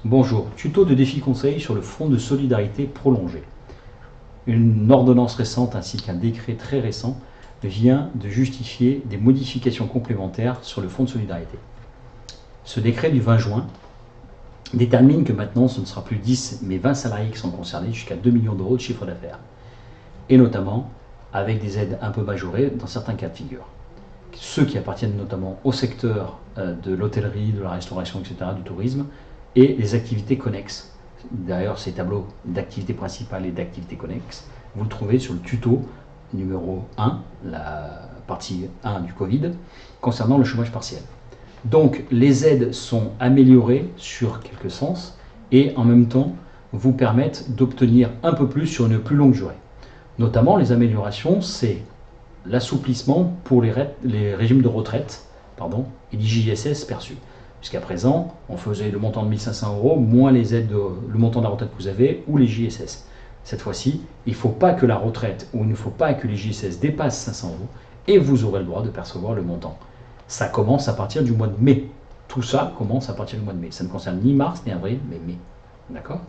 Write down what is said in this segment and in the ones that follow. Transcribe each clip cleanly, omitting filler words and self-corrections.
Bonjour, tuto de défi conseil sur le fonds de solidarité prolongé. Une ordonnance récente ainsi qu'un décret très récent vient de justifier des modifications complémentaires sur le fonds de solidarité. Ce décret du 20 juin détermine que maintenant ce ne sera plus 10 mais 20 salariés qui sont concernés jusqu'à 2 millions d'euros de chiffre d'affaires. Et notamment avec des aides un peu majorées dans certains cas de figure. Ceux qui appartiennent notamment au secteur de l'hôtellerie, de la restauration, etc., du tourisme, et les activités connexes. D'ailleurs, ces tableaux d'activités principales et d'activités connexes, vous le trouvez sur le tuto numéro 1, la partie 1 du Covid, concernant le chômage partiel. Donc, les aides sont améliorées sur quelques sens et en même temps vous permettent d'obtenir un peu plus sur une plus longue durée. Notamment, les améliorations, c'est l'assouplissement pour les régimes de retraite et l'IJSS perçus. Jusqu'à présent, on faisait le montant de 1 500 euros moins les aides, le montant de la retraite que vous avez ou les JSS. Cette fois-ci, il ne faut pas que la retraite ou il ne faut pas que les JSS dépassent 500 euros et vous aurez le droit de percevoir le montant. Ça commence à partir du mois de mai. Tout ça commence à partir du mois de mai. Ça ne concerne ni mars ni avril, mais mai. D'accord ?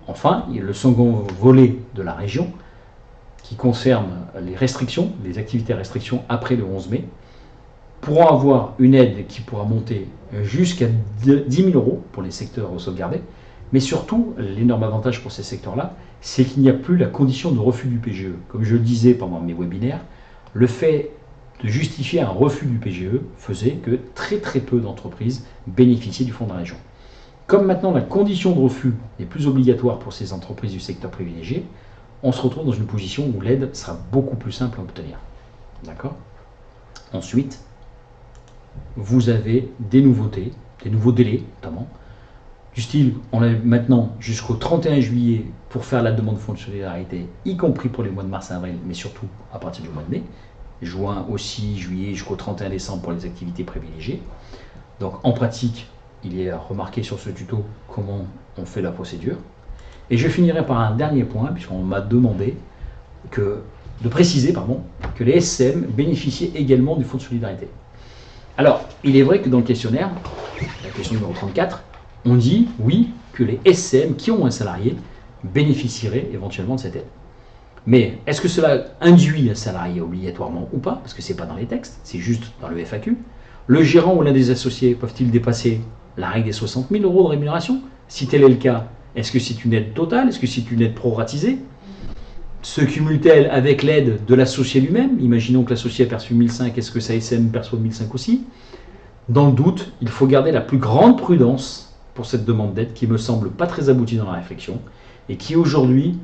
Enfin, il y a le second volet de la région qui concerne les restrictions, les activités à restriction après le 11 mai, pourront avoir une aide qui pourra monter jusqu'à 10 000 euros pour les secteurs sauvegardés, mais surtout, l'énorme avantage pour ces secteurs-là, c'est qu'il n'y a plus la condition de refus du PGE. Comme je le disais pendant mes webinaires, le fait de justifier un refus du PGE faisait que très peu d'entreprises bénéficiaient du fonds de la région. Comme maintenant la condition de refus n'est plus obligatoire pour ces entreprises du secteur privilégié, on se retrouve dans une position où l'aide sera beaucoup plus simple à obtenir. D'accord ? Ensuite, vous avez des nouveautés, des nouveaux délais notamment, du style, on a maintenant jusqu'au 31 juillet pour faire la demande de fonds de solidarité, y compris pour les mois de mars et avril, mais surtout à partir du mois de mai, juin aussi, juillet jusqu'au 31 décembre pour les activités privilégiées. Donc en pratique, il est remarqué sur ce tuto comment on fait la procédure. Et je finirai par un dernier point, puisqu'on m'a demandé de préciser que les SCM bénéficiaient également du fonds de solidarité. Alors, il est vrai que dans le questionnaire, la question numéro 34, on dit oui que les SCM qui ont un salarié bénéficieraient éventuellement de cette aide. Mais est-ce que cela induit un salarié obligatoirement ou pas? Parce que ce n'est pas dans les textes, c'est juste dans le FAQ. Le gérant ou l'un des associés peuvent-ils dépasser la règle des 60 000 euros de rémunération? Si tel est le cas, est-ce que c'est une aide totale? Est-ce que c'est une aide proratisée? Se cumule-t-elle avec l'aide de l'associé lui-même? Imaginons que l'associé a perçu 1 500, est-ce que sa SM perçoit 1 500 aussi? Dans le doute, il faut garder la plus grande prudence pour cette demande d'aide qui me semble pas très aboutie dans la réflexion et qui aujourd'hui,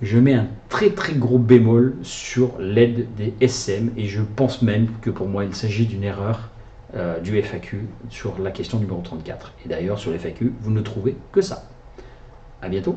je mets un très gros bémol sur l'aide des SM et je pense même que pour moi il s'agit d'une erreur du FAQ sur la question numéro 34. Et d'ailleurs sur le FAQ, vous ne trouvez que ça. À bientôt.